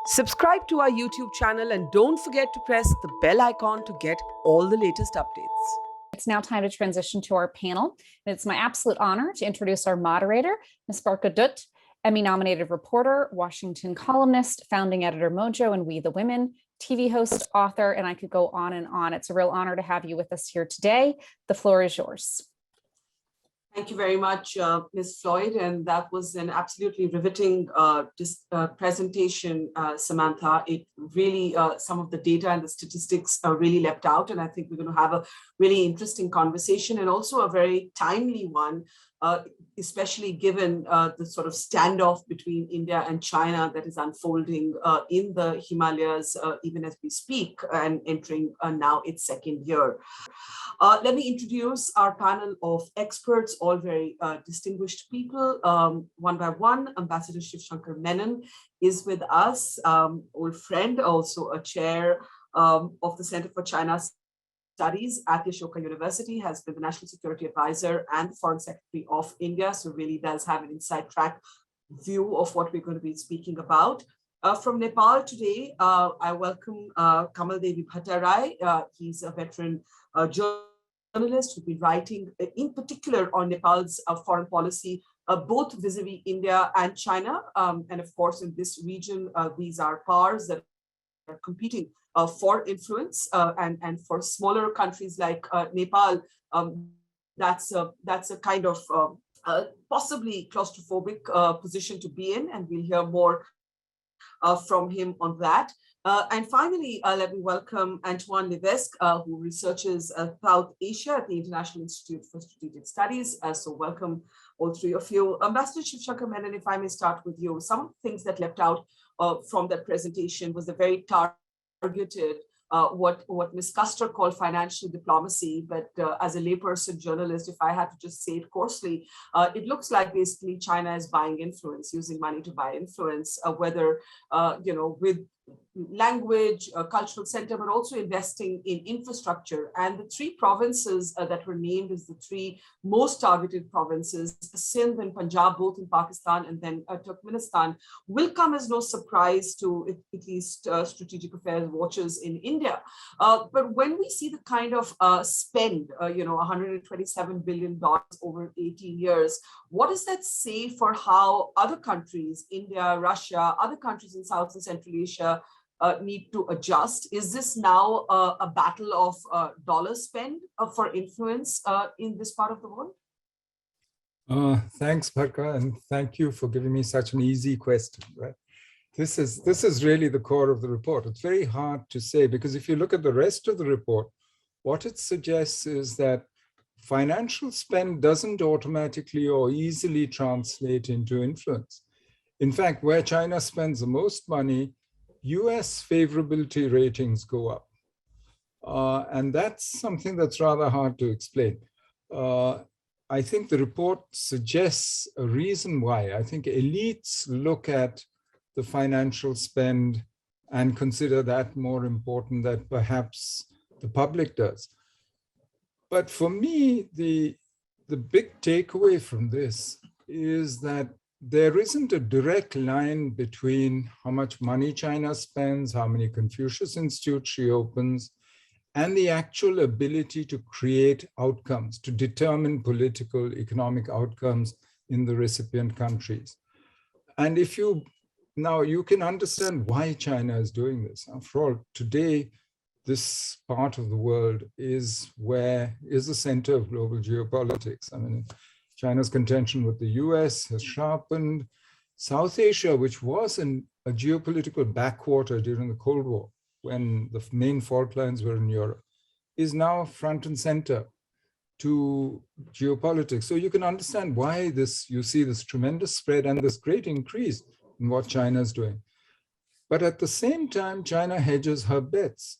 Subscribe to our YouTube channel and don't forget to press the bell icon to get all the latest updates. It's now time to transition to our panel. It's my absolute honor to introduce our moderator, Ms. Barkha Dutt, Emmy-nominated reporter, Washington columnist, founding editor Mojo and We the Women, TV host, author, and I could go on and on. It's a real honor to have you with us here today. The floor is yours. Thank you very much, Ms. Floyd, and that was an absolutely riveting presentation, Samantha. It really, some of the data and the statistics really leapt out, and I think we're going to have a really interesting conversation and also a very timely one, especially given the sort of standoff between India and China that is unfolding in the Himalayas, even as we speak, and entering now its second year. Let me introduce our panel of experts, all very distinguished people. One by one, Ambassador Shivshankar Menon is with us, old friend, also a chair of the Center for China Studies at the Ashoka University, has been the National Security Advisor and the Foreign Secretary of India, so really does have an inside track view of what we're going to be speaking about. From Nepal today, I welcome Kamal Dev Bhattarai. He's a veteran journalist who's been writing in particular on Nepal's foreign policy, both vis-a-vis India and China. And of course, in this region, these are powers that are competing for influence, and for smaller countries like Nepal, that's a kind of possibly claustrophobic position to be in, and we'll hear more from him on that. And finally, let me welcome Antoine Levesque, who researches South Asia at the International Institute for Strategic Studies. So welcome all three of you. Ambassador Shivshankar Menon, if I may start with you. Some of the things that leapt out from that presentation was a very targeted, what Ms. Custer called financial diplomacy, but as a layperson journalist, if I had to just say it coarsely, it looks like basically China is buying influence, using money to buy influence, whether with language, cultural center, but also investing in infrastructure. And the three provinces that were named as the three most targeted provinces, Sindh and Punjab, both in Pakistan, and then Turkmenistan, will come as no surprise to at least strategic affairs watchers in India. But when we see the kind of spend, $127 billion over 18 years, what does that say for how other countries, India, Russia, other countries in South and Central Asia, need to adjust? Is this now a battle of dollar spend for influence in this part of the world? Thanks, Barkha, and thank you for giving me such an easy question. Right? This is really the core of the report. It's very hard to say, because if you look at the rest of the report, what it suggests is that financial spend doesn't automatically or easily translate into influence. In fact, where China spends the most money, US favorability ratings go up. And that's something that's rather hard to explain. I think the report suggests a reason why. I think elites look at the financial spend and consider that more important than perhaps the public does. But for me, the big takeaway from this is that there isn't a direct line between how much money China spends, how many Confucius Institutes she opens, and the actual ability to create outcomes, to determine political, economic outcomes in the recipient countries. And now you can understand why China is doing this. After all, today, this part of the world is the center of global geopolitics. I mean, China's contention with the US has sharpened. South Asia, which was a geopolitical backwater during the Cold War, when the main fault lines were in Europe, is now front and center to geopolitics. So you can understand why you see this tremendous spread and this great increase in what China is doing. But at the same time, China hedges her bets.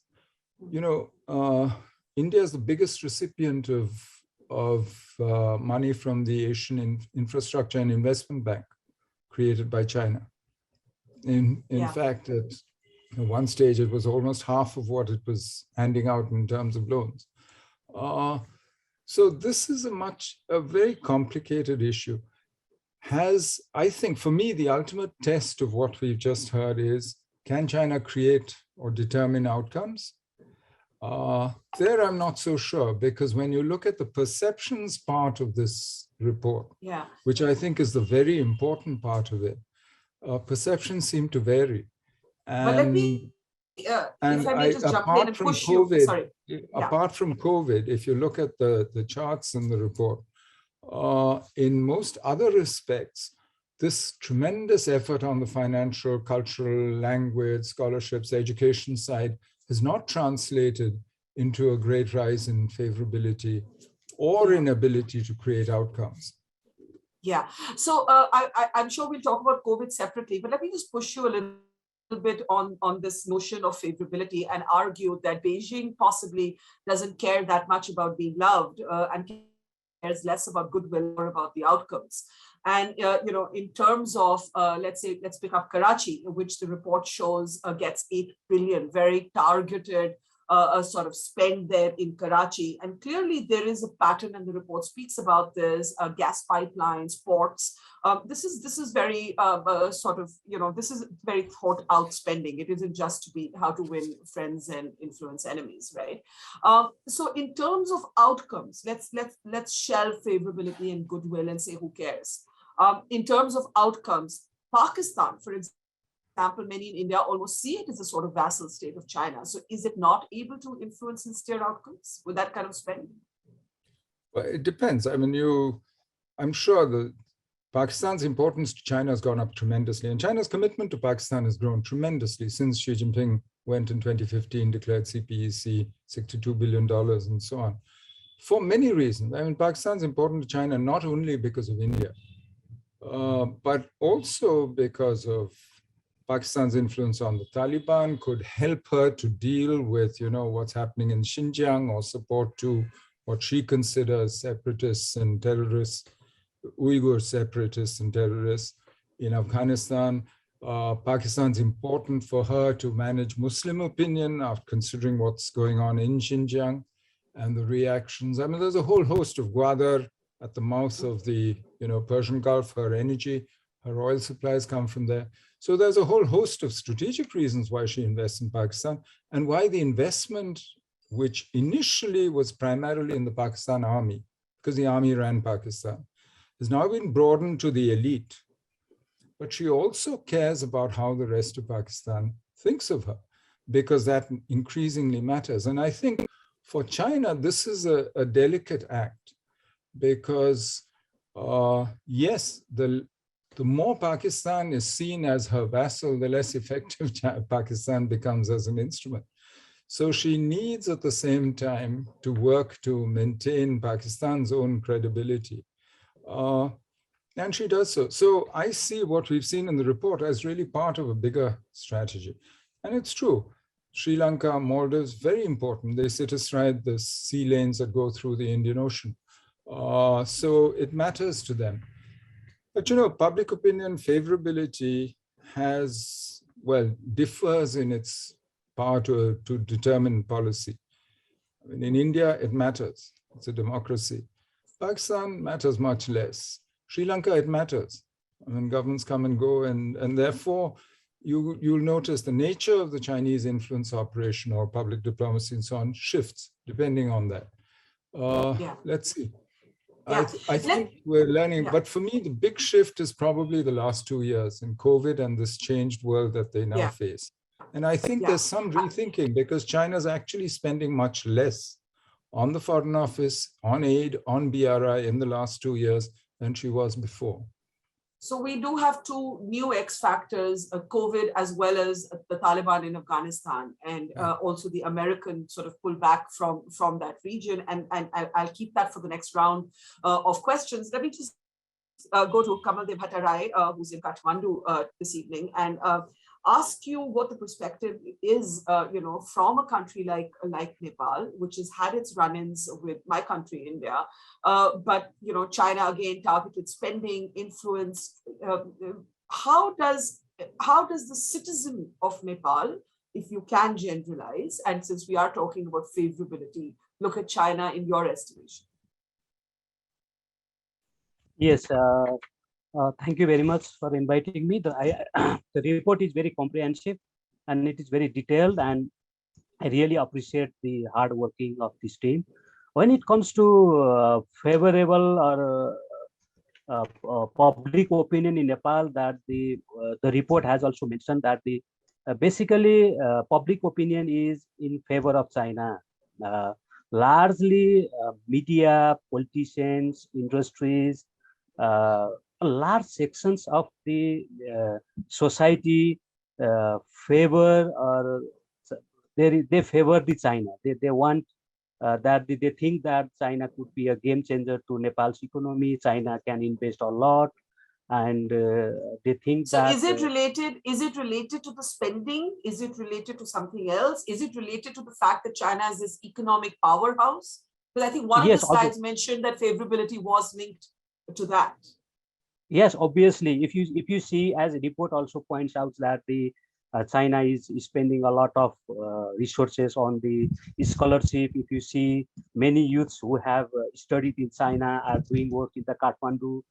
India is the biggest recipient of money from the Asian Infrastructure and Investment Bank created by China. In fact, at one stage, it was almost half of what it was handing out in terms of loans. So this is a very complicated issue. I think for me, the ultimate test of what we've just heard is can China create or determine outcomes? There I'm not so sure, because when you look at the perceptions part of this report, which I think is the very important part of it, perceptions seem to vary. And, but let me, if I may just jump in and push you. Sorry. Apart from COVID, if you look at the charts in the report, in most other respects, this tremendous effort on the financial, cultural, language, scholarships, education side has not translated into a great rise in favorability or in ability to create outcomes. Yeah, so I'm sure we'll talk about COVID separately, but let me just push you a little bit on this notion of favorability and argue that Beijing possibly doesn't care that much about being loved and cares less about goodwill or about the outcomes. And, in terms of, let's pick up Karachi, which the report shows gets 8 billion, very targeted sort of spend there in Karachi. And clearly there is a pattern, and the report speaks about this, gas pipelines, ports. This is very this is very thought out spending. It isn't just to be how to win friends and influence enemies, right? So in terms of outcomes, let's shelve favorability and goodwill and say, who cares? In terms of outcomes, Pakistan, for example, many in India almost see it as a sort of vassal state of China. So is it not able to influence and steer outcomes with that kind of spend? Well, it depends. I mean, I'm sure that Pakistan's importance to China has gone up tremendously, and China's commitment to Pakistan has grown tremendously since Xi Jinping went in 2015, declared CPEC, $62 billion and so on, for many reasons. I mean, Pakistan's important to China not only because of India, but also because of Pakistan's influence on the Taliban could help her to deal with, what's happening in Xinjiang, or support to what she considers separatists and terrorists, Uyghur separatists and terrorists in Afghanistan. Pakistan's important for her to manage Muslim opinion after considering what's going on in Xinjiang and the reactions. I mean, there's a whole host of Gwadar at the mouth of the Persian Gulf. Her energy, her oil supplies come from there. So there's a whole host of strategic reasons why she invests in Pakistan, and why the investment, which initially was primarily in the Pakistan army, because the army ran Pakistan, has now been broadened to the elite. But she also cares about how the rest of Pakistan thinks of her, because that increasingly matters. And I think for China, this is a delicate act, because yes, the more Pakistan is seen as her vassal, the less effective Pakistan becomes as an instrument. So she needs at the same time to work to maintain Pakistan's own credibility. And she does so. So I see what we've seen in the report as really part of a bigger strategy. And it's true. Sri Lanka, Maldives, very important. They sit astride the sea lanes that go through the Indian Ocean. So it matters to them. But public opinion favorability differs in its power to determine policy. I mean, in India, it matters. It's a democracy. Pakistan matters much less. Sri Lanka, it matters. I mean, governments come and go, and therefore, you'll notice the nature of the Chinese influence operation or public diplomacy and so on shifts depending on that. Let's see. Yeah. I think we're learning, but for me, the big shift is probably the last 2 years in COVID and this changed world that they now face. And I think there's some rethinking, because China's actually spending much less on the Foreign Office, on aid, on BRI in the last 2 years than she was before. So we do have two new X factors, COVID as well as the Taliban in Afghanistan, and also the American sort of pullback from that region. And I'll keep that for the next round of questions. Let me just go to Kamal Dev Bhattarai, who's in Kathmandu this evening, and ask you what the perspective is, from a country like Nepal, which has had its run-ins with my country, India, but China again targeted spending, influence. How does the citizen of Nepal, if you can generalize, and since we are talking about favorability, look at China in your estimation? Yes. Thank you very much for inviting me. The report is very comprehensive, and it is very detailed, and I really appreciate the hard working of this team. When it comes to favorable or public opinion in Nepal, that the report has also mentioned that the basically public opinion is in favor of China. Largely media, politicians, industries, large sections of the society favor, or they favor the China. They want that they think that China could be a game changer to Nepal's economy. China can invest a lot, and they think So that. is it related? Is it related to the spending? Is it related to something else? Is it related to the fact that China is this economic powerhouse? Because I think one of Yes, the slides mentioned that favorability was linked to that. yes, obviously, if you see, as the report also points out, that the China is spending a lot of resources on the scholarship. If you see, many youths who have studied in China are doing work in the Kathmandu,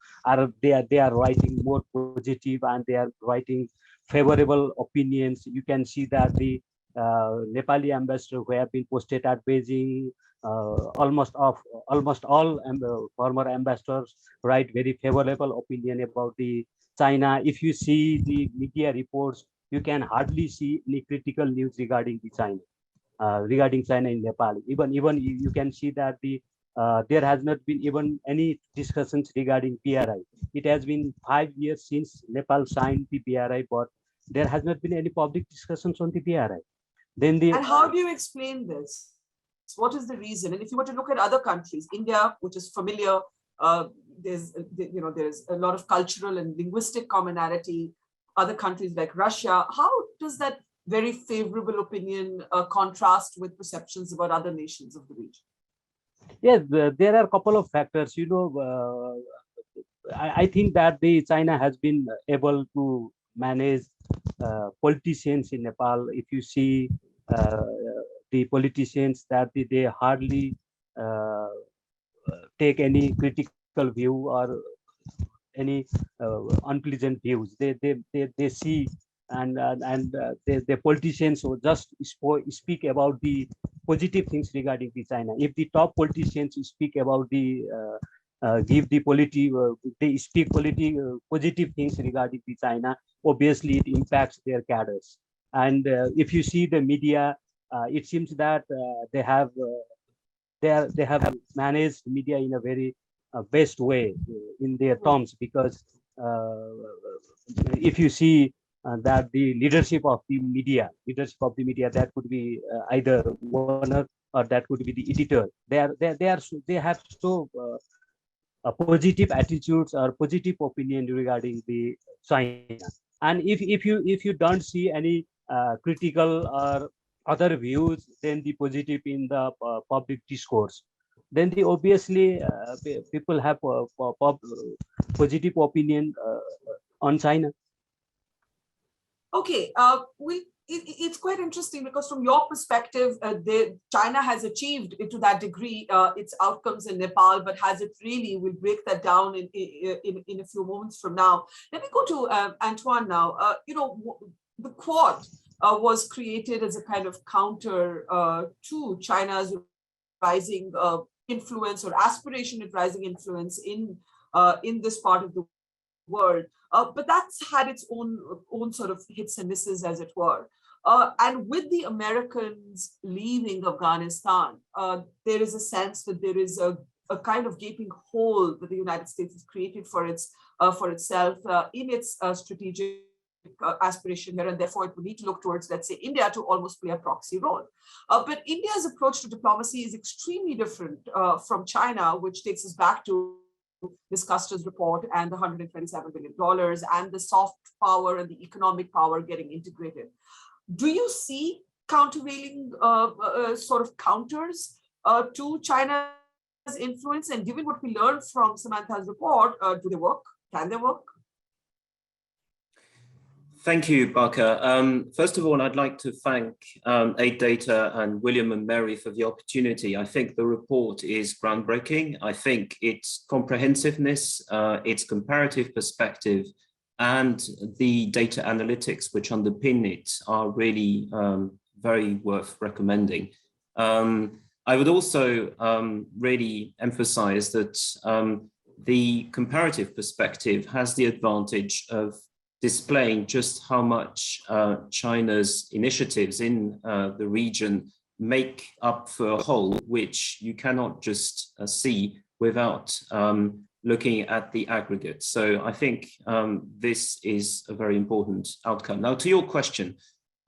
they are writing more positive, and they are writing favorable opinions. You can see that the Nepali ambassador who have been posted at Beijing, almost all former ambassadors write very favorable opinion about the China. If you see the media reports, you can hardly see any critical news regarding the regarding China in Nepal. Even you can see that there has not been even any discussions regarding BRI. It has been 5 years since Nepal signed the BRI, but there has not been any public discussions on the BRI. Then and how do you explain this? What is the reason? And if you were to look at other countries, India, which is familiar, there's a lot of cultural and linguistic commonality. Other countries like Russia, how does that very favorable opinion contrast with perceptions about other nations of the region? Yes, there are a couple of factors. I think that the China has been able to manage politicians in Nepal. If you see the politicians, that they hardly take any critical view or any unpleasant views. They see, and the politicians who just speak about the positive things regarding the China. If the top politicians speak about the give the they speak positive things regarding the China, obviously it impacts their cadres. And if you see the media, it seems that they have managed media in a very best way in their terms, because if you see that the leadership of the media, that could be either owner or that could be the editor. They have so positive attitudes or positive opinion regarding the China. And if you don't see any critical or other views than the positive in the public discourse, then the obviously people have positive opinion on China. Okay, it's quite interesting because from your perspective, China has achieved to that degree its outcomes in Nepal, but has it really? We'll break that down in a few moments from now. Let me go to Antoine now. The Quad was created as a kind of counter to China's rising influence, or aspiration at rising influence in this part of the world. But that's had its own sort of hits and misses, as it were. And with the Americans leaving Afghanistan, there is a sense that there is a kind of gaping hole that the United States has created for itself in its strategic aspiration here, and therefore it would need to look towards, let's say, India to almost play a proxy role. But India's approach to diplomacy is extremely different from China, which takes us back to Ms. Custer's report and the $127 billion and the soft power and the economic power getting integrated. Do you see countervailing sort of counters to China's influence? And given what we learned from Samantha's report, do they work? Can they work? Thank you, Barkha. First of all, I'd like to thank AidData and William and Mary for the opportunity. I think the report is groundbreaking. I think its comprehensiveness, its comparative perspective, and the data analytics which underpin it are really very worth recommending. I would also really emphasize that the comparative perspective has the advantage of displaying just how much China's initiatives in the region make up for a whole, which you cannot just see without looking at the aggregate. So I think this is a very important outcome. Now, to your question,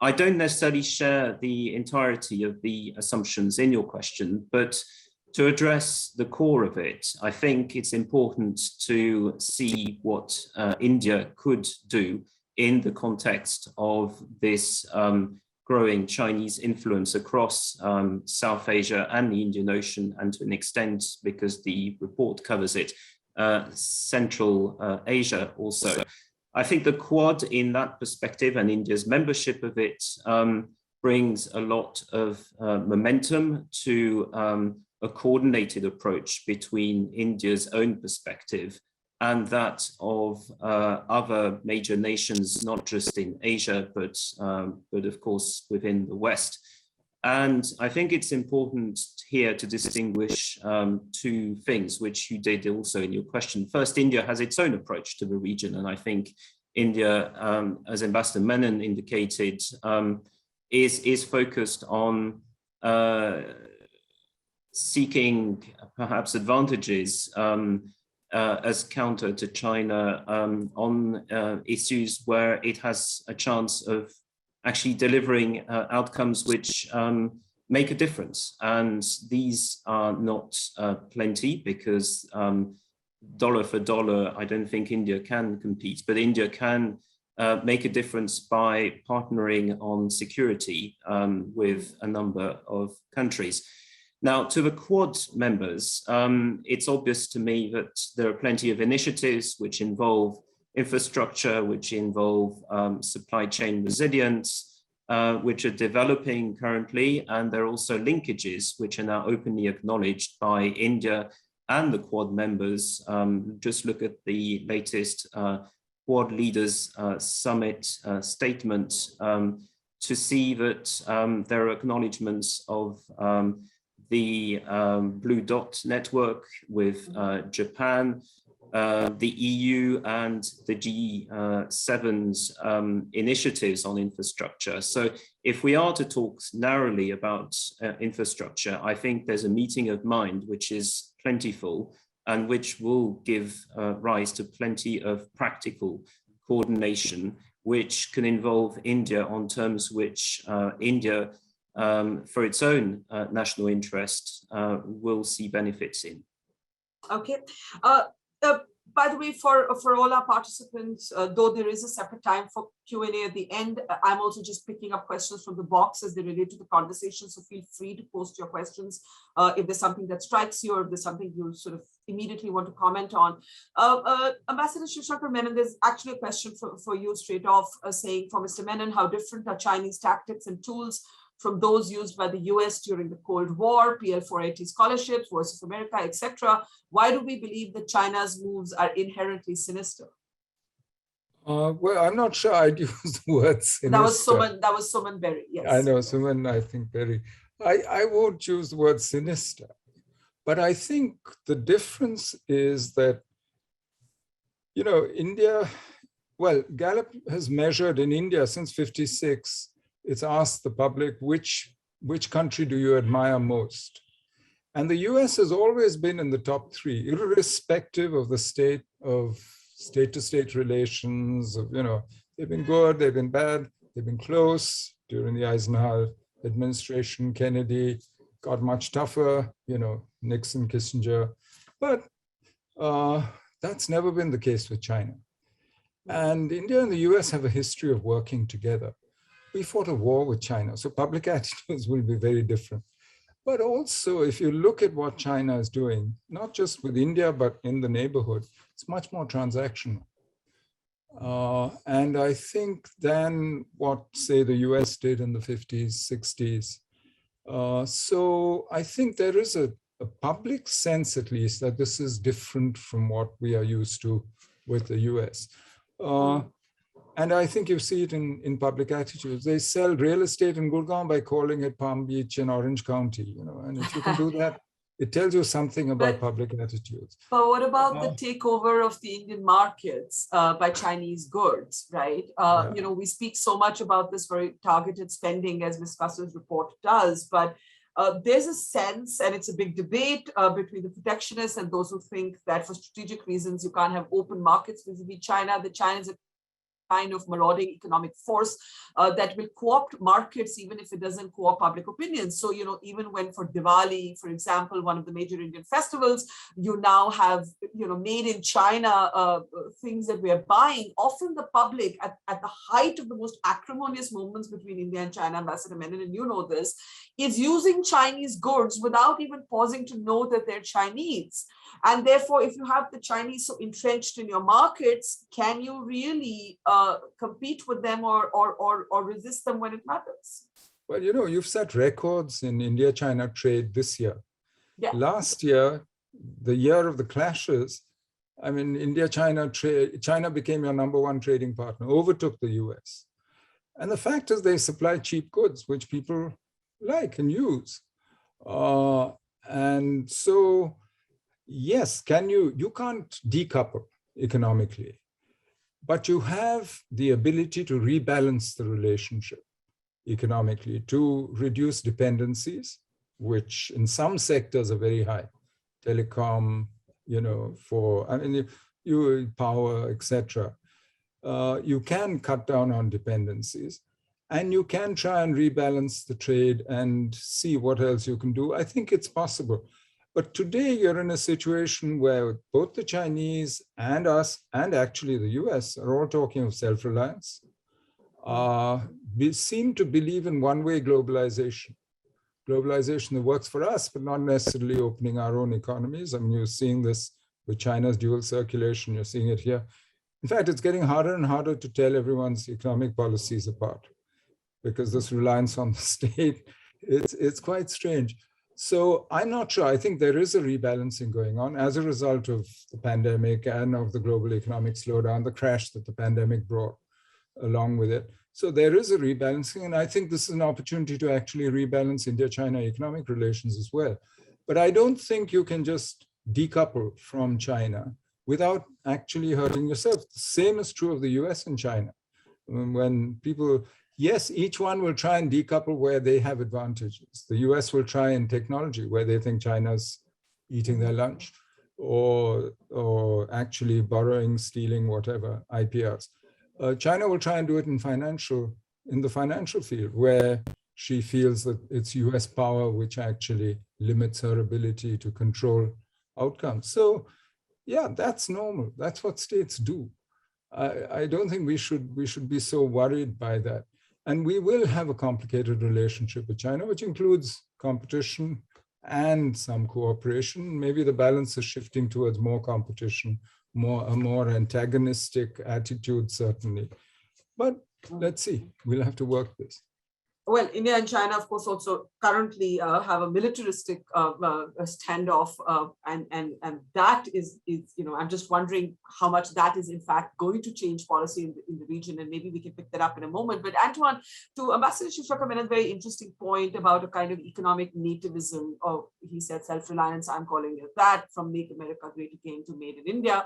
I don't necessarily share the entirety of the assumptions in your question, but to address the core of it, I think it's important to see what India could do in the context of this growing Chinese influence across South Asia and the Indian Ocean, and to an extent, because the report covers it, Central Asia also. I think the Quad in that perspective and India's membership of it brings a lot of momentum to a coordinated approach between India's own perspective and that of other major nations, not just in Asia, but of course within the West. And I think it's important here to distinguish two things, which you did also in your question. First, India has its own approach to the region, and I think India, as Ambassador Menon indicated, is focused on seeking perhaps advantages as counter to China on issues where it has a chance of actually delivering outcomes which make a difference. And these are not plenty, because dollar for dollar, I don't think India can compete, but India can make a difference by partnering on security with a number of countries. Now, to the Quad members, it's obvious to me that there are plenty of initiatives which involve infrastructure, which involve supply chain resilience, which are developing currently, and there are also linkages which are now openly acknowledged by India and the Quad members. Just look at the latest Quad Leaders Summit statement to see that there are acknowledgements of the Blue Dot network with Japan, the EU and the G7's initiatives on infrastructure. So if we are to talk narrowly about infrastructure, I think there's a meeting of mind which is plentiful and which will give rise to plenty of practical coordination, which can involve India on terms which India, for its own national interest, will see benefits in. Okay. By the way, for all our participants, though there is a separate time for Q&A at the end, I'm also just picking up questions from the box as they relate to the conversation. So feel free to post your questions if there's something that strikes you, or if there's something you sort of immediately want to comment on. Ambassador Shivshankar Menon, there's actually a question for you straight off, saying for Mr. Menon, how different are Chinese tactics and tools from those used by the US during the Cold War, PL480 scholarships, Voice of America, etc. Why do we believe that China's moves are inherently sinister? Well, I'm not sure I'd use the word sinister. That was Suman Berry, yes. I know, Suman, I think Berry. I won't use the word sinister, but I think the difference is that, you know, India, well, Gallup has measured in India since '56, it's asked the public, which country do you admire most? And the US has always been in the top three, irrespective of the state of state-to-state relations. Of, you know, they've been good, they've been bad, they've been close during the Eisenhower administration. Kennedy got much tougher, you know, Nixon, Kissinger. But that's never been the case with China. And India and the US have a history of working together. We fought a war with China, so public attitudes will be very different. But also, if you look at what China is doing, not just with India, but in the neighborhood, it's much more transactional. And I think than what, say, the US did in the 50s, 60s. So I think there is a public sense, at least, that this is different from what we are used to with the US. And I think you see it in public attitudes. They sell real estate in Gurgaon by calling it Palm Beach in Orange County, you know, and if you can do that, it tells you something about public attitudes. But what about the takeover of the Indian markets by Chinese goods, right? You know, we speak so much about this very targeted spending, as Ms. Kassur's report does, but there's a sense, and it's a big debate between the protectionists and those who think that for strategic reasons, you can't have open markets vis-a-vis China, that China is a kind of marauding economic force that will co-opt markets even if it doesn't co-opt public opinion. So, you know, even when for Diwali, for example, one of the major Indian festivals, you now have, you know, made in China things that we are buying. Often the public at the height of the most acrimonious moments between India and China, Ambassador Menon, and you know this, is using Chinese goods without even pausing to know that they're Chinese. And therefore, if you have the Chinese so entrenched in your markets, can you really compete with them or resist them when it matters? Well, you know, you've set records in India-China trade this year. Yeah. Last year, the year of the clashes, I mean, India-China trade, China became your #1 trading partner, overtook the US. And the fact is they supply cheap goods, which people like and use. And so, yes, you can't decouple economically, but you have the ability to rebalance the relationship economically, to reduce dependencies, which in some sectors are very high, telecom, you know, you power, etc. You can cut down on dependencies, and you can try and rebalance the trade and see what else you can do. I think it's possible. But today you're in a situation where both the Chinese and us, and actually the US, are all talking of self-reliance. We seem to believe in one-way globalization. Globalization that works for us, but not necessarily opening our own economies. I mean, you're seeing this with China's dual circulation, you're seeing it here. In fact, it's getting harder and harder to tell everyone's economic policies apart, because this reliance on the state, it's quite strange. So I'm not sure. I think there is a rebalancing going on as a result of the pandemic and of the global economic slowdown, the crash that the pandemic brought along with it. So there is a rebalancing, and I think this is an opportunity to actually rebalance India-China economic relations as well. But I don't think you can just decouple from China without actually hurting yourself. The same is true of the US and China. When people, yes, each one will try and decouple where they have advantages. The US will try in technology where they think China's eating their lunch, or actually borrowing, stealing, whatever, IPRs. China will try and do it in the financial field, where she feels that it's US power which actually limits her ability to control outcomes. So yeah, that's normal. That's what states do. I don't think we should be so worried by that. And we will have a complicated relationship with China, which includes competition and some cooperation. Maybe the balance is shifting towards more competition, a more antagonistic attitude, certainly. But let's see, we'll have to work this. Well, India and China, of course, also currently have a militaristic standoff, and that is, you know, I'm just wondering how much that is in fact going to change policy in the region, and maybe we can pick that up in a moment. But Antoine, to Ambassador Shivshankar made a very interesting point about a kind of economic nativism, or he said self-reliance, I'm calling it that, from Make America Great Again to Made in India.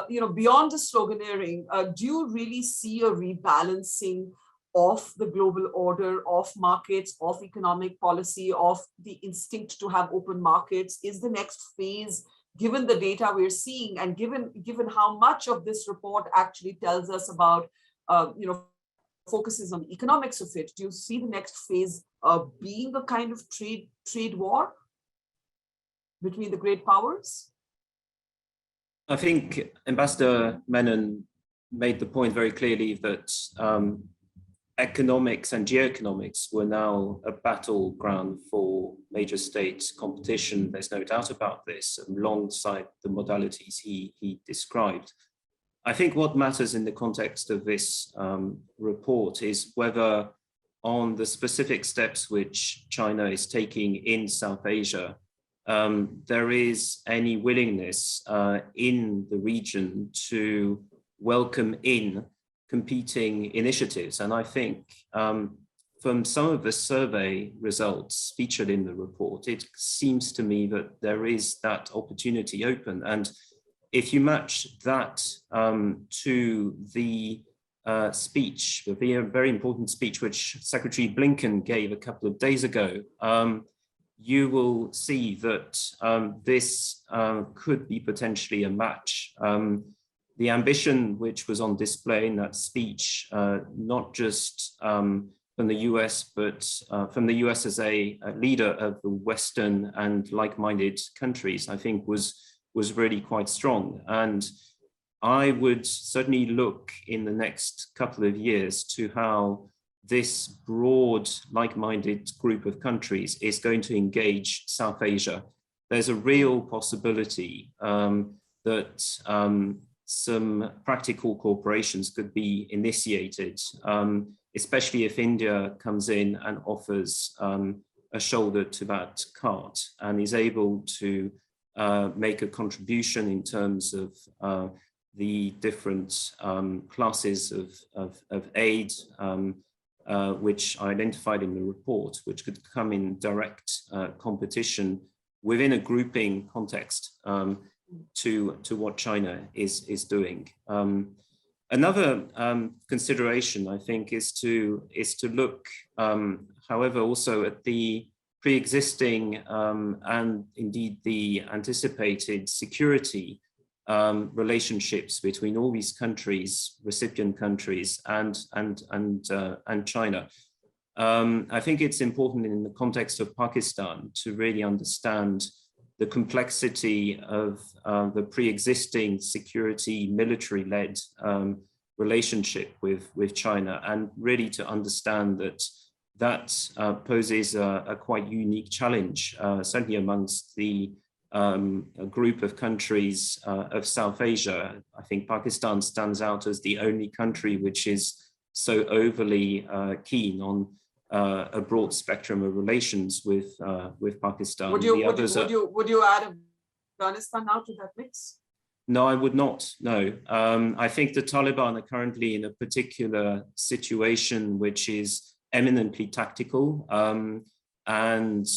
You know, beyond the sloganeering, do you really see a rebalancing of the global order, of markets, of economic policy, of the instinct to have open markets? Is the next phase, given the data we're seeing, and given how much of this report actually tells us about, you know, focuses on the economics of it, do you see the next phase being a kind of trade war between the great powers? I think Ambassador Menon made the point very clearly that economics and geoeconomics were now a battleground for major state competition. There's no doubt about this, alongside the modalities he described. I think what matters in the context of this report is whether, on the specific steps which China is taking in South Asia, there is any willingness in the region to welcome in competing initiatives. And I think from some of the survey results featured in the report, it seems to me that there is that opportunity open. And if you match that to the speech, the very important speech which Secretary Blinken gave a couple of days ago, you will see that this could be potentially a match. The ambition which was on display in that speech, not just from the US, but from the US as a leader of the Western and like-minded countries, I think was really quite strong. And I would certainly look in the next couple of years to how this broad, like-minded group of countries is going to engage South Asia. There's a real possibility that some practical cooperations could be initiated, especially if India comes in and offers a shoulder to that cart and is able to make a contribution in terms of the different classes of aid, which are identified in the report, which could come in direct competition within a grouping context to what China is doing. Another consideration, I think, is to look, however, also at the pre-existing and indeed the anticipated security relationships between all these countries, recipient countries, and China. I think it's important in the context of Pakistan to really understand the complexity of the pre-existing security military-led relationship with China, and really to understand that poses a quite unique challenge, certainly amongst the a group of countries of South Asia. I think Pakistan stands out as the only country which is so overly keen on a broad spectrum of relations with Pakistan. Would you add Afghanistan now to that mix? No, I would not. No, I think the Taliban are currently in a particular situation which is eminently tactical and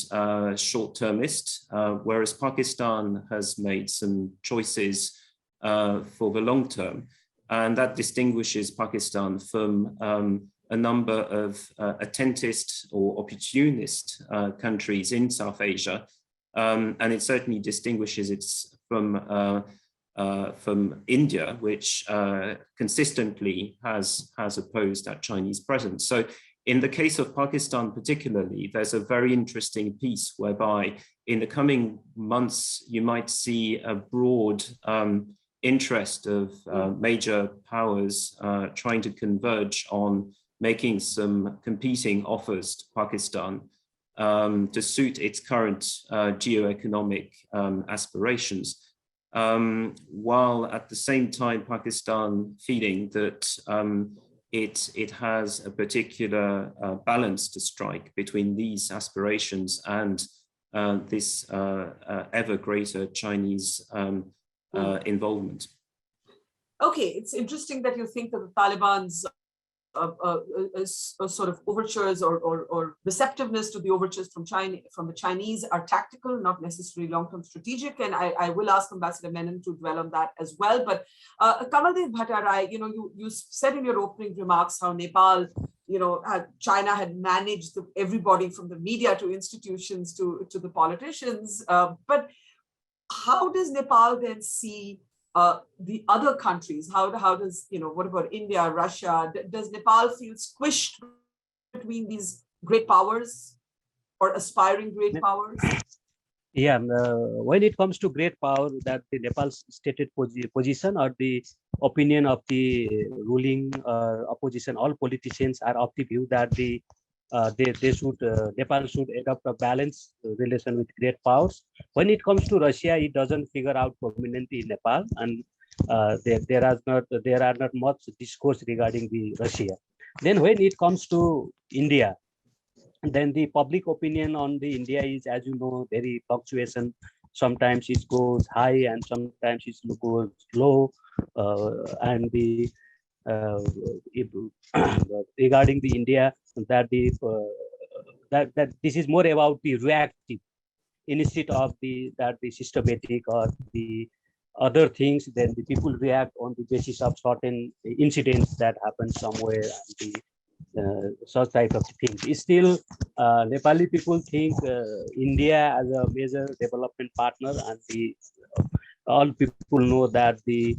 short-termist, whereas Pakistan has made some choices for the long term, and that distinguishes Pakistan from a number of attentist or opportunist countries in South Asia, and it certainly distinguishes it from India, which consistently has opposed that Chinese presence. So in the case of Pakistan particularly, there's a very interesting piece whereby in the coming months, you might see a broad interest of major powers trying to converge on making some competing offers to Pakistan to suit its current geoeconomic aspirations. While at the same time, Pakistan feeling that it has a particular balance to strike between these aspirations and this ever greater Chinese involvement. Okay, it's interesting that you think that the Taliban's sort of overtures or receptiveness to the overtures from the Chinese are tactical, not necessarily long-term strategic. And I will ask Ambassador Menon to dwell on that as well. But Kamal Dev Bhattarai, you said in your opening remarks how Nepal, China had managed everybody from the media to institutions to the politicians. But how does Nepal then see the other countries? How does, what about India, Russia? Does Nepal feel squished between these great powers or aspiring great powers? Yeah, when it comes to great power, that the Nepal's stated position or the opinion of the ruling opposition, all politicians are of the view that Nepal should adopt a balanced relation with great powers. When it comes to Russia, it doesn't figure out prominently in Nepal, and there are not much discourse regarding the Russia. Then when it comes to India, then the public opinion on the India is, as you know, very fluctuation. Sometimes it goes high and sometimes it goes low. and the regarding the India, that that this is more about the reactive instead of the systematic or the other things. Then the people react on the basis of certain incidents that happen somewhere, and the such type of things. Still, Nepali people think India as a major development partner, and the all people know that the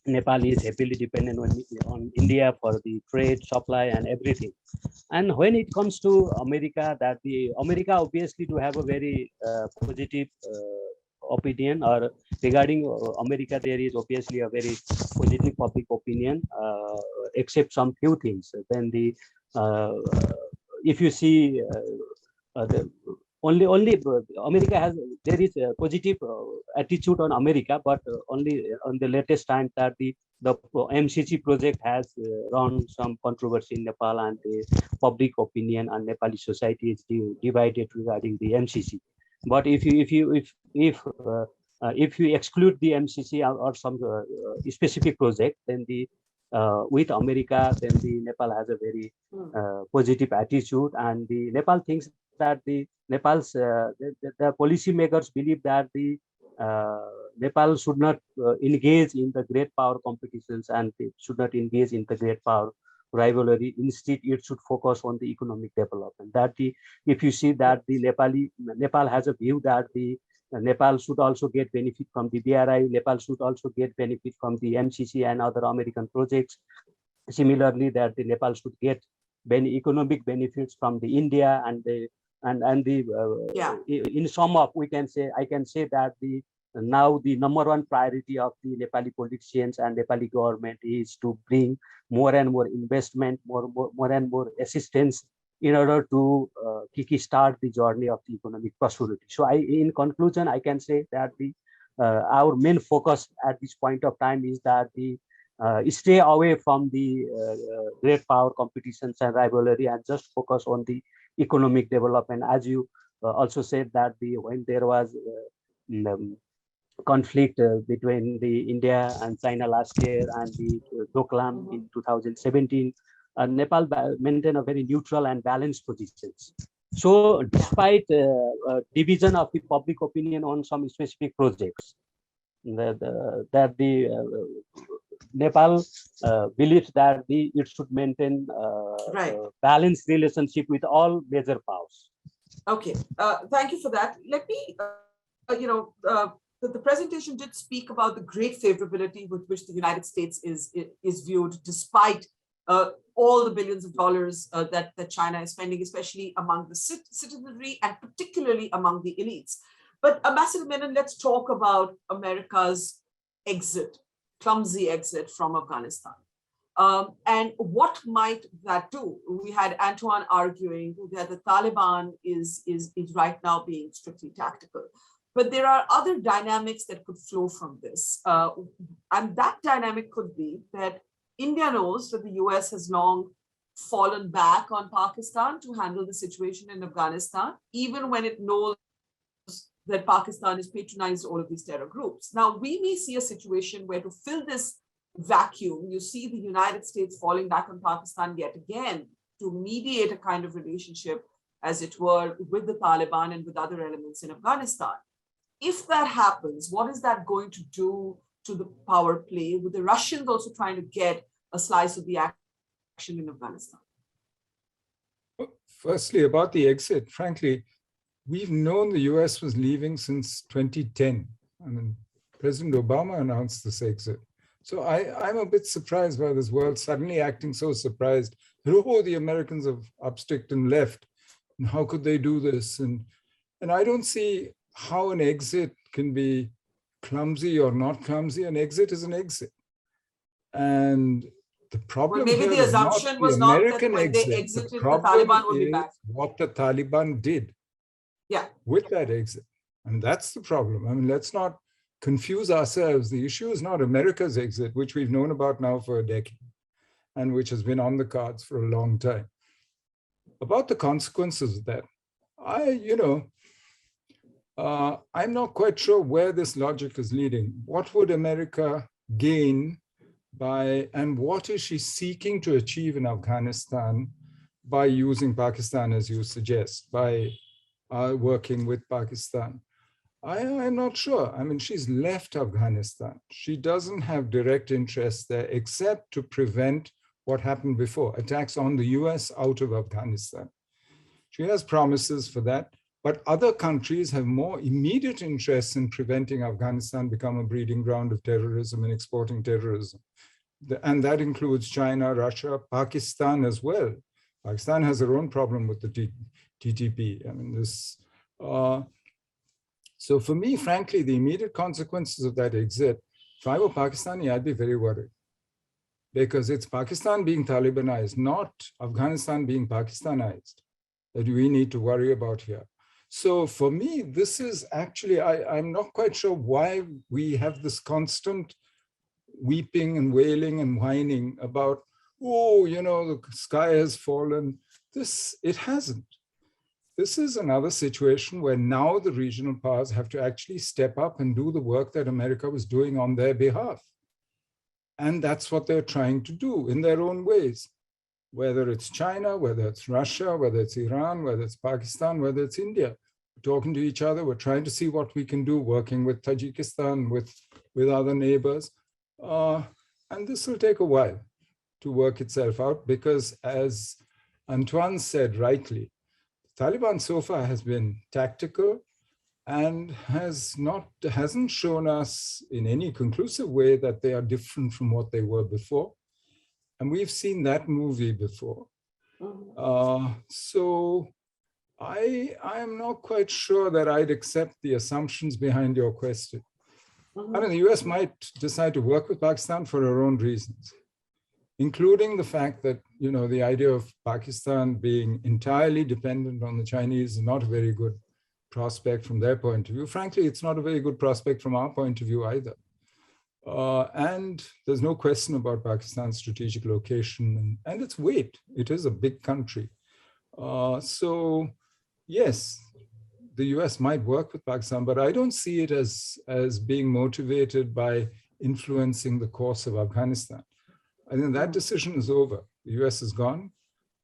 Nepal is heavily dependent on India for the trade, supply, and everything. And when it comes to America, that the America obviously to have a very positive opinion, or regarding America, there is obviously a very positive public opinion, except some few things. Then the if you see the only America has, there is a positive attitude on America, but only on the latest time that the MCC project has run some controversy in Nepal, and the public opinion and Nepali society is divided regarding the MCC. But if you exclude the MCC or some specific project, then the with America, then the Nepal has a very positive attitude, and the Nepal thinks that the Nepal's the policymakers believe that the Nepal should not engage in the great power competitions, and it should not engage in the great power rivalry. Instead, it should focus on the economic development. That if you see that the Nepal has a view that the Nepal should also get benefit from the BRI. Nepal should also get benefit from the MCC and other American projects. Similarly, that the Nepal should get economic benefits from the India and the in sum up, I can say that the now the number one priority of the Nepali politicians and Nepali government is to bring more and more investment, more and more assistance in order to kickstart the journey of the economic prosperity. So in conclusion, I can say that the our main focus at this point of time is that the stay away from the great power competitions and rivalry, and just focus on the economic development. As you also said that when there was conflict between the India and China last year, and the Doklam in 2017, Nepal maintained a very neutral and balanced positions. So despite division of the public opinion on some specific projects, Nepal believes that it should maintain balanced relationship with all major powers. Okay, thank you for that. Let me, the presentation did speak about the great favorability with which the United States is viewed, despite all the billions of dollars that China is spending, especially among the citizenry and particularly among the elites. But Ambassador Menon, let's talk about America's exit, clumsy exit from Afghanistan. And what might that do? We had Antoine arguing that the Taliban is right now being strictly tactical. But there are other dynamics that could flow from this. And that dynamic could be that India knows that the US has long fallen back on Pakistan to handle the situation in Afghanistan, even when it knows that Pakistan has patronized all of these terror groups. Now, we may see a situation where, to fill this vacuum, you see the United States falling back on Pakistan yet again to mediate a kind of relationship, as it were, with the Taliban and with other elements in Afghanistan. If that happens, what is that going to do to the power play, with the Russians also trying to get a slice of the action in Afghanistan? Firstly, about the exit, frankly, we've known the US was leaving since 2010. I mean, President Obama announced this exit. So I'm a bit surprised by this world suddenly acting so surprised. Oh, the Americans have upsticked and left. And how could they do this? And I don't see how an exit can be clumsy or not clumsy. An exit is an exit. And the problem maybe the assumption was not that when they exited, the Taliban would be back. What the Taliban did with that exit. And that's the problem. I mean, let's not confuse ourselves. The issue is not America's exit, which we've known about now for a decade, and which has been on the cards for a long time. About the consequences of that, I'm not quite sure where this logic is leading. What would America gain by, and what is she seeking to achieve in Afghanistan by using Pakistan, as you suggest, by working with Pakistan? I'm not sure. I mean, she's left Afghanistan. She doesn't have direct interest there except to prevent what happened before, attacks on the US out of Afghanistan. She has promises for that, but other countries have more immediate interests in preventing Afghanistan become a breeding ground of terrorism and exporting terrorism. And that includes China, Russia, Pakistan as well. Pakistan has their own problem with the TTP. I mean, this. So for me, frankly, the immediate consequences of that exit, if I were Pakistani, I'd be very worried. Because it's Pakistan being Talibanized, not Afghanistan being Pakistanized, that we need to worry about here. So for me, this is actually, I'm not quite sure why we have this constant weeping and wailing and whining about, oh, you know, the sky has fallen. It hasn't. This is another situation where now the regional powers have to actually step up and do the work that America was doing on their behalf. And that's what they're trying to do in their own ways, whether it's China, whether it's Russia, whether it's Iran, whether it's Pakistan, whether it's India. We're talking to each other. We're trying to see what we can do, working with Tajikistan, with other neighbors. And this will take a while to work itself out because, as Antoine said rightly, Taliban so far has been tactical and hasn't shown us in any conclusive way that they are different from what they were before. And we've seen that movie before. So I am not quite sure that I'd accept the assumptions behind your question. I mean, the US might decide to work with Pakistan for their own reasons, including the fact that, you know, the idea of Pakistan being entirely dependent on the Chinese is not a very good prospect from their point of view. Frankly, it's not a very good prospect from our point of view either. And there's no question about Pakistan's strategic location and its weight. It is a big country. So yes, the US might work with Pakistan, but I don't see it as being motivated by influencing the course of Afghanistan. I think that decision is over. The US is gone.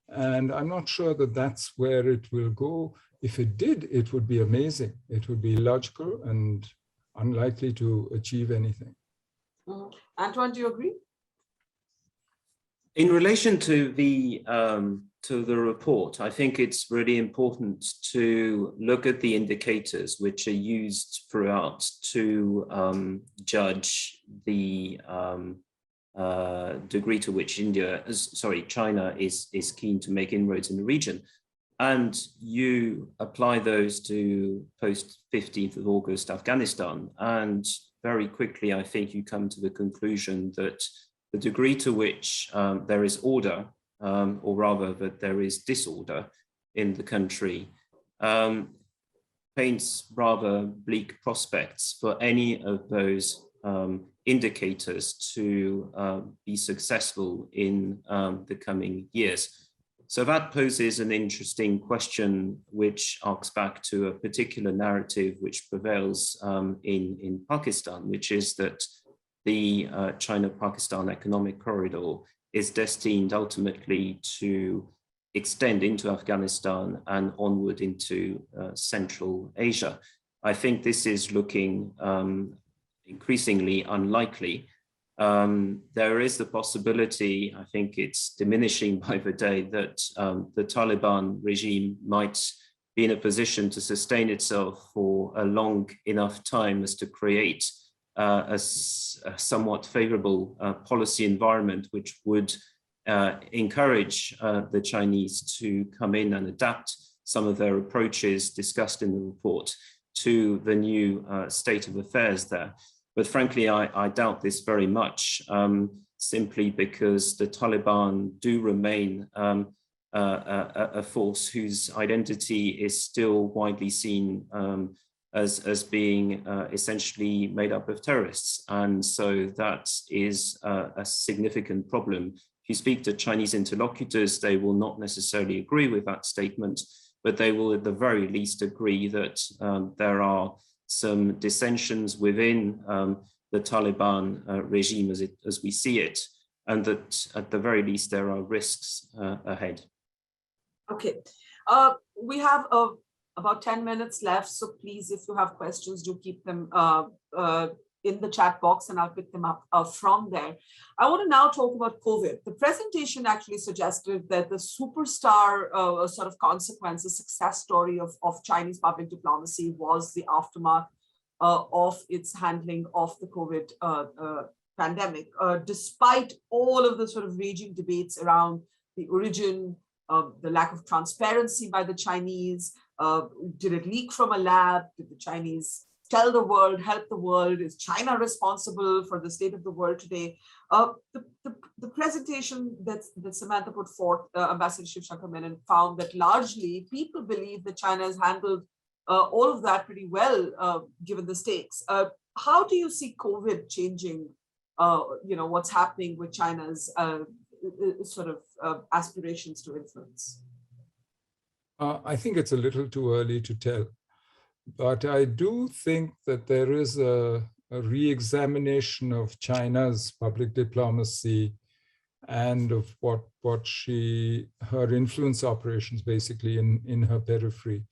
And I'm not sure that that's where it will go. If it did, it would be amazing. It would be logical and unlikely to achieve anything. Antoine, do you agree? In relation to the report, I think it's really important to look at the indicators which are used throughout to judge the degree to which China is keen to make inroads in the region. And you apply those to post 15th of August Afghanistan. And very quickly, I think you come to the conclusion that the degree to which there is order, or rather that there is disorder in the country, paints rather bleak prospects for any of those indicators to be successful in the coming years. So that poses an interesting question, which arcs back to a particular narrative which prevails in Pakistan, which is that the China-Pakistan economic corridor is destined ultimately to extend into Afghanistan and onward into Central Asia. I think this is looking increasingly unlikely. There is the possibility, I think it's diminishing by the day, that the Taliban regime might be in a position to sustain itself for a long enough time as to create a somewhat favorable policy environment, which would encourage the Chinese to come in and adapt some of their approaches discussed in the report to the new state of affairs there. But frankly, I doubt this very much, simply because the Taliban do remain a force whose identity is still widely seen as being essentially made up of terrorists. And so that is a significant problem. If you speak to Chinese interlocutors, they will not necessarily agree with that statement, but they will at the very least agree that there are some dissensions within the Taliban regime as we see it, and that at the very least there are risks ahead. Okay, we have about 10 minutes left, so please, if you have questions, do keep them in the chat box and I'll pick them up from there. I want to now talk about COVID. The presentation actually suggested that the superstar sort of consequence, the success story of Chinese public diplomacy was the aftermath of its handling of the COVID pandemic, despite all of the sort of raging debates around the origin, the lack of transparency by the Chinese. Did it leak from a lab? Did the Chinese tell the world, help the world? Is China responsible for the state of the world today? The presentation that Samantha put forth, Ambassador Shivshankar Menon, found that largely people believe that China has handled all of that pretty well, given the stakes. How do you see COVID changing, what's happening with China's sort of aspirations to influence? I think it's a little too early to tell, but I do think that there is a re-examination of China's public diplomacy and of what her influence operations basically in her periphery.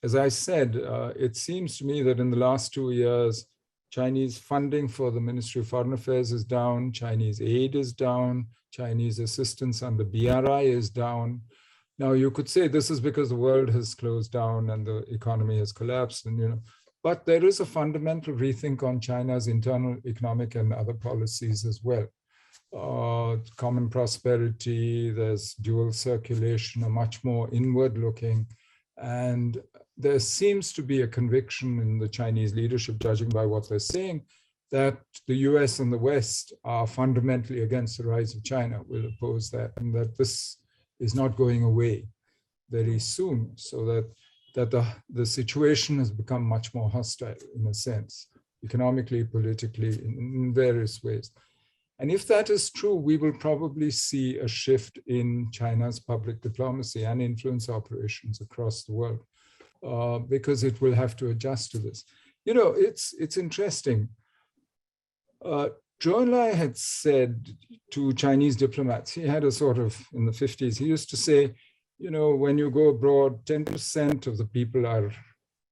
As I said, it seems to me that in the last 2 years, Chinese funding for the Ministry of Foreign Affairs is down, Chinese aid is down, Chinese assistance under BRI is down. Now, you could say this is because the world has closed down and the economy has collapsed, and but there is a fundamental rethink on China's internal economic and other policies as well. Common prosperity, there's dual circulation, a much more inward looking, and there seems to be a conviction in the Chinese leadership, judging by what they're saying, that the US and the West are fundamentally against the rise of China, will oppose that, and that this is not going away very soon, so that the situation has become much more hostile in a sense, economically, politically, in various ways. And if that is true, we will probably see a shift in China's public diplomacy and influence operations across the world, because it will have to adjust to this. It's interesting. Zhou Enlai had said to Chinese diplomats, he had a sort of, in the 50s, he used to say, when you go abroad, 10% of the people are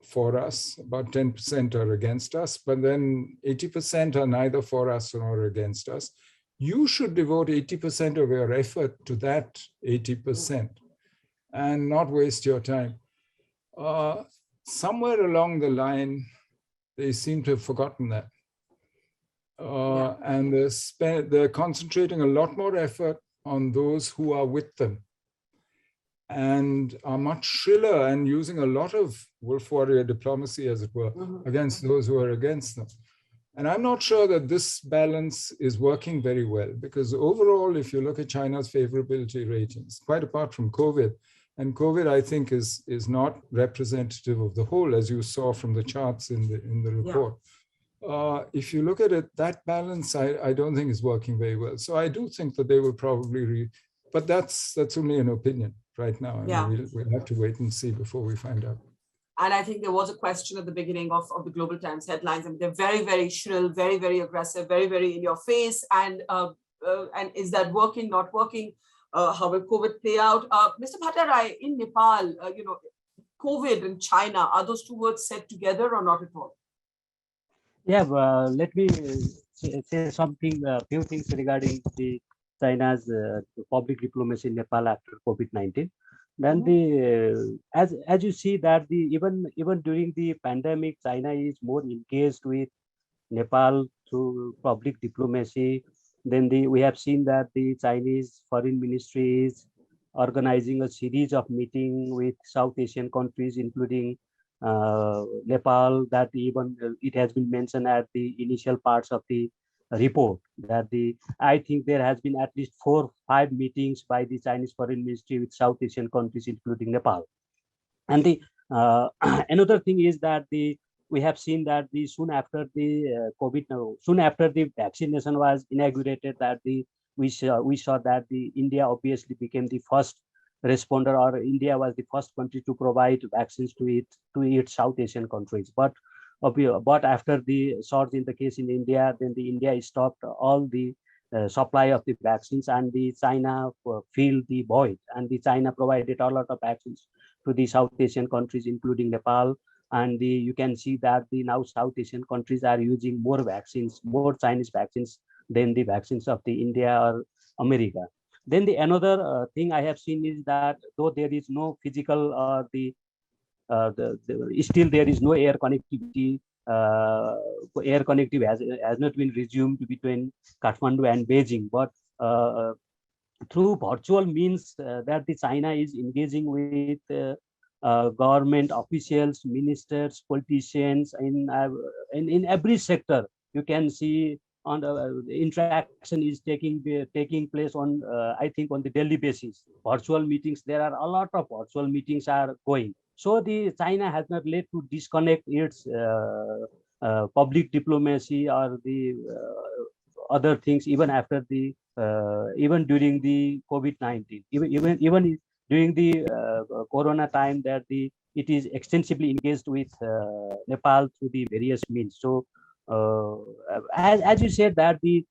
for us, about 10% are against us, but then 80% are neither for us nor against us. You should devote 80% of your effort to that 80% and not waste your time. Somewhere along the line, they seem to have forgotten that. And they're concentrating a lot more effort on those who are with them and are much shriller and using a lot of wolf warrior diplomacy, as it were, against those who are against them. And I'm not sure that this balance is working very well, because overall, if you look at China's favorability ratings, quite apart from COVID, and COVID, I think, is not representative of the whole, as you saw from the charts in the report. If you look at it, that balance, I don't think is working very well. So I do think that they will probably, but that's only an opinion right now. Yeah. We'll have to wait and see before we find out. And I think there was a question at the beginning of the Global Times headlines. I mean, they're very, very shrill, very, very aggressive, very, very in your face. And is that working, not working? How will COVID play out? Mr. Bhattarai, in Nepal, COVID and China, are those two words said together or not at all? Yeah, let me say something, a few things regarding the China's public diplomacy in Nepal after COVID-19. Then as you see that even during the pandemic, China is more engaged with Nepal through public diplomacy. Then we have seen that the Chinese Foreign Ministry is organizing a series of meetings with South Asian countries, including Nepal, that even it has been mentioned at the initial parts of the report that I think there has been at least 4 or 5 meetings by the Chinese Foreign Ministry with South Asian countries, including Nepal. And the another thing is that we have seen that soon after the soon after the vaccination was inaugurated, that we saw that India obviously became the first responder, or India was the first country to provide vaccines to its South Asian countries. But But after the surge in the case in India, then the India stopped all the supply of the vaccines, and the China filled the void, and the China provided a lot of vaccines to the South Asian countries, including Nepal. And you can see that the now South Asian countries are using more vaccines, more Chinese vaccines than the vaccines of the India or America. Then the another thing I have seen is that though there is no physical still there is no air connectivity. Air connectivity has not been resumed between Kathmandu and Beijing, but through virtual means that the China is engaging with government officials, ministers, politicians in every sector. You can see on the interaction is taking place on I think on the daily basis. Virtual meetings, there are a lot of virtual meetings are going. So the China has not led to disconnect its public diplomacy or the other things even after the even during the COVID-19, even during the Corona time, that it is extensively engaged with Nepal through the various means. So as you said that the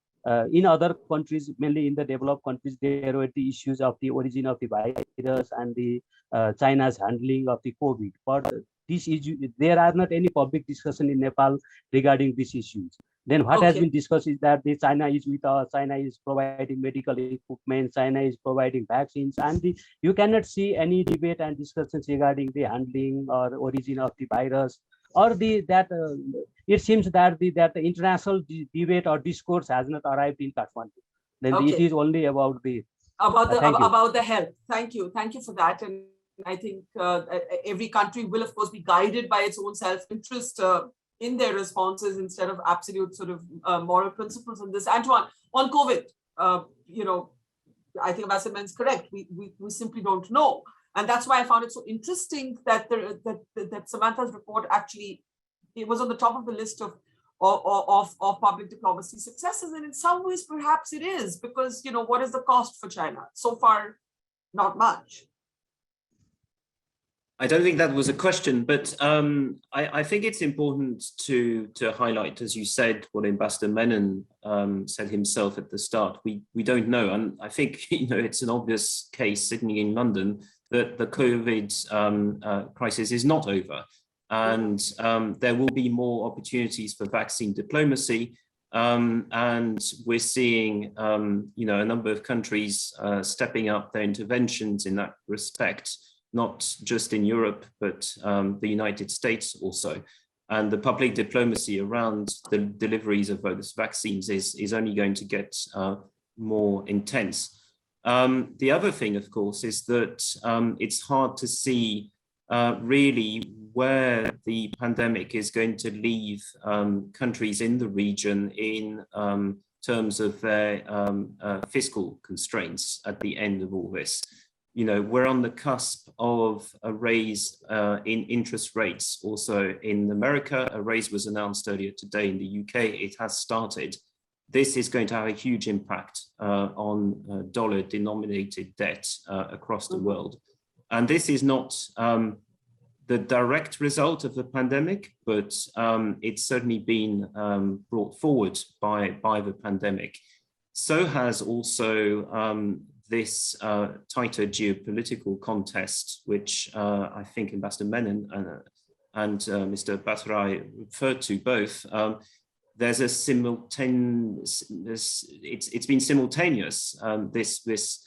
in other countries, mainly in the developed countries, there were the issues of the origin of the virus and the China's handling of the COVID. But this issue, there are not any public discussion in Nepal regarding these issues. Then what has been discussed is that the China is with us, China is providing medical equipment, China is providing vaccines, and you cannot see any debate and discussions regarding the handling or origin of the virus, or it seems that the international debate or discourse has not arrived in Kathmandu. Then it is only about the health. Thank you for that. And I think every country will, of course, be guided by its own self-interest in their responses instead of absolute sort of moral principles on this. Antoine, on COVID, I think Ambassador Menon is correct. We simply don't know. And that's why I found it so interesting that that Samantha's report actually, it was on the top of the list of public diplomacy successes. And in some ways, perhaps it is, because, what is the cost for China? So far, not much. I don't think that was a question, but I think it's important to highlight, as you said, what Ambassador Menon said himself at the start. We don't know, and I think it's an obvious case sitting in London that the COVID crisis is not over, and there will be more opportunities for vaccine diplomacy, and we're seeing a number of countries stepping up their interventions in that respect. Not just in Europe, but the United States also. And the public diplomacy around the deliveries of those vaccines is only going to get more intense. The other thing, of course, is that it's hard to see really where the pandemic is going to leave countries in the region in terms of their fiscal constraints at the end of all this. We're on the cusp of a raise in interest rates. Also in America, a raise was announced earlier today. In the UK, it has started. This is going to have a huge impact on dollar-denominated debt across the world. And this is not the direct result of the pandemic, but it's certainly been brought forward by the pandemic. So has also this tighter geopolitical contest, which I think Ambassador Menon and Mr. Bhattarai referred to both. There's a simultaneous, it's been simultaneous, this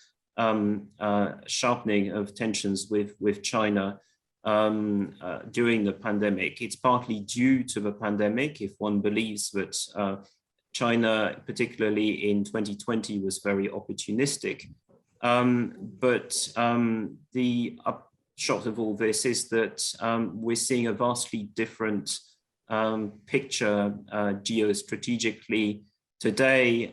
sharpening of tensions with China during the pandemic. It's partly due to the pandemic, if one believes that China, particularly in 2020, was very opportunistic. But the upshot of all this is that we're seeing a vastly different picture geostrategically today,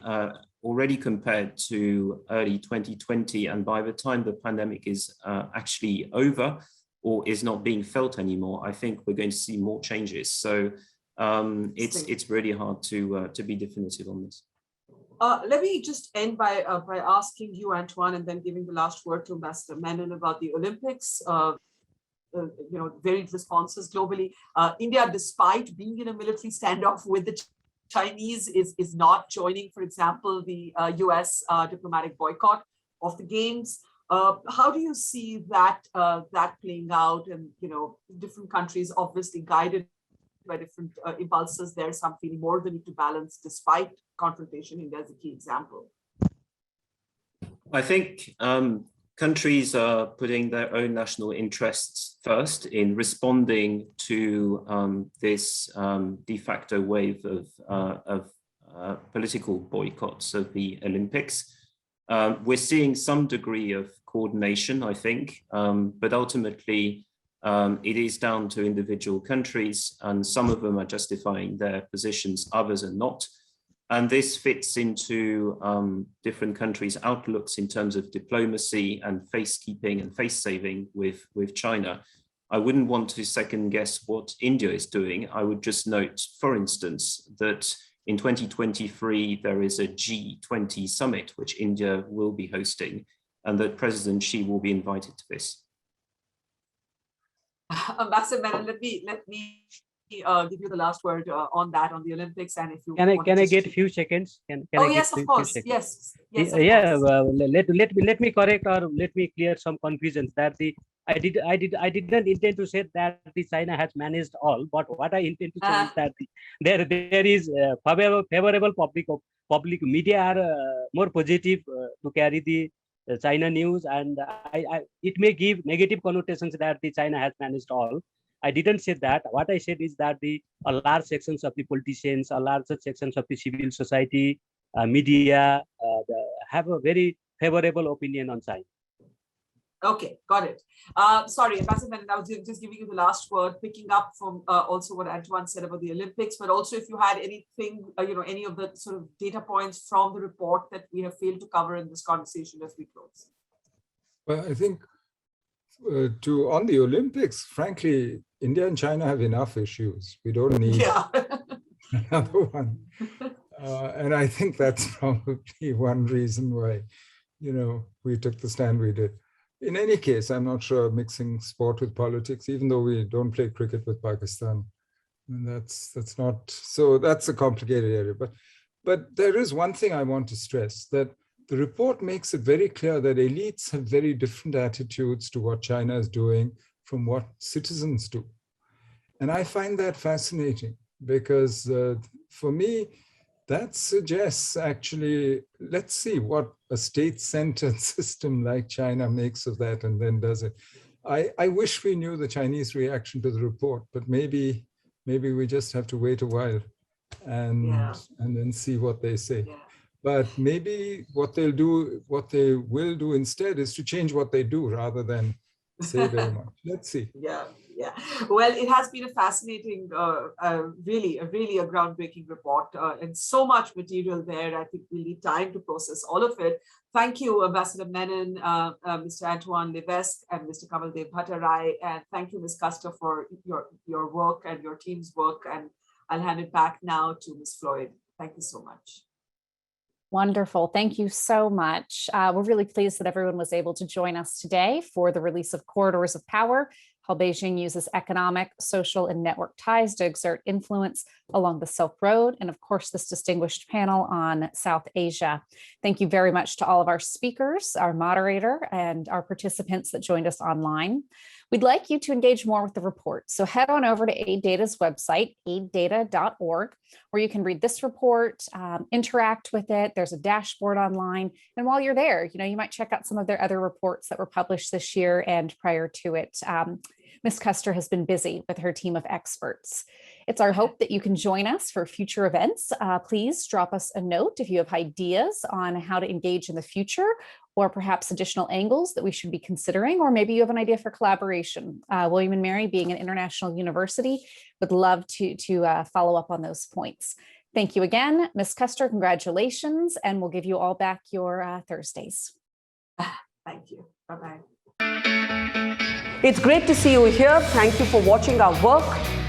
already compared to early 2020. And by the time the pandemic is actually over or is not being felt anymore, I think we're going to see more changes. So it's really hard to be definitive on this. Let me just end by asking you, Antoine, and then giving the last word to Ambassador Menon about the Olympics. varied responses globally. India, despite being in a military standoff with the Chinese, is not joining, for example, the US diplomatic boycott of the games. How do you see that playing out? And different countries obviously guided by different impulses. There's some feeling more the need to balance despite confrontation. India is a key example. I think countries are putting their own national interests first in responding to this de facto wave of political boycotts of the Olympics. We're seeing some degree of coordination, I think, but ultimately it is down to individual countries, and some of them are justifying their positions, others are not. And this fits into different countries' outlooks in terms of diplomacy and face-keeping and face-saving with China. I wouldn't want to second guess what India is doing. I would just note, for instance, that in 2023, there is a G20 summit, which India will be hosting, and that President Xi will be invited to this. Ambassador Menon, let me give you the last word on that, on the Olympics, and if you can I get a few seconds? Can oh I yes, get of course. Yes. Of Yeah. course. Let me correct, or let me clear some confusions. That I didn't intend to say that the China has managed all, but what I intend to say is that there is favorable public media are more positive to carry the China news, and it may give negative connotations that the China has managed all. I didn't say that. What I said is that large sections of the politicians, larger sections of the civil society, media have a very favorable opinion on China. Okay, got it. Sorry, Ambassador Menon, I was just giving you the last word, picking up from also what Antoine said about the Olympics, but also if you had anything, any of the sort of data points from the report that we have failed to cover in this conversation as we close. Well, I think on the Olympics, frankly, India and China have enough issues. We don't need another one. And I think that's probably one reason why, we took the stand we did. In any case, I'm not sure mixing sport with politics, even though we don't play cricket with Pakistan. And that's not, so that's a complicated area. But there is one thing I want to stress, that the report makes it very clear that elites have very different attitudes to what China is doing from what citizens do. And I find that fascinating because for me, that suggests actually, let's see what a state-centered system like China makes of that and then does it. I wish we knew the Chinese reaction to the report, but maybe we just have to wait a while and then see what they say. Yeah. But maybe what they will do instead is to change what they do rather than say very much. Let's see. Yeah. Well, it has been a fascinating, really a groundbreaking report, and so much material there. I think we need time to process all of it. Thank you, Ambassador Menon, Mr. Antoine Levesque, and Mr. Kamal Dev Bhattarai, and thank you, Ms. Custer, for your work and your team's work. And I'll hand it back now to Ms. Floyd. Thank you so much. Wonderful. Thank you so much. We're really pleased that everyone was able to join us today for the release of Corridors of Power, how Beijing uses economic, social, and network ties to exert influence along the Silk Road, and of course, this distinguished panel on South Asia. Thank you very much to all of our speakers, our moderator, and our participants that joined us online. We'd like you to engage more with the report. So head on over to AidData's website, aiddata.org, where you can read this report, interact with it. There's a dashboard online. And while you're there, you might check out some of their other reports that were published this year and prior to it. Ms. Custer has been busy with her team of experts. It's our hope that you can join us for future events. Please drop us a note if you have ideas on how to engage in the future, or perhaps additional angles that we should be considering, or maybe you have an idea for collaboration. William & Mary, being an international university, would love to follow up on those points. Thank you again, Ms. Custer, congratulations, and we'll give you all back your Thursdays. Thank you, bye-bye. It's great to see you here. Thank you for watching our work.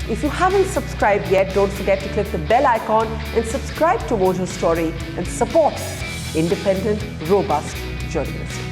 If you haven't subscribed yet, don't forget to click the bell icon and subscribe to Mojo Story and support independent, robust journalism.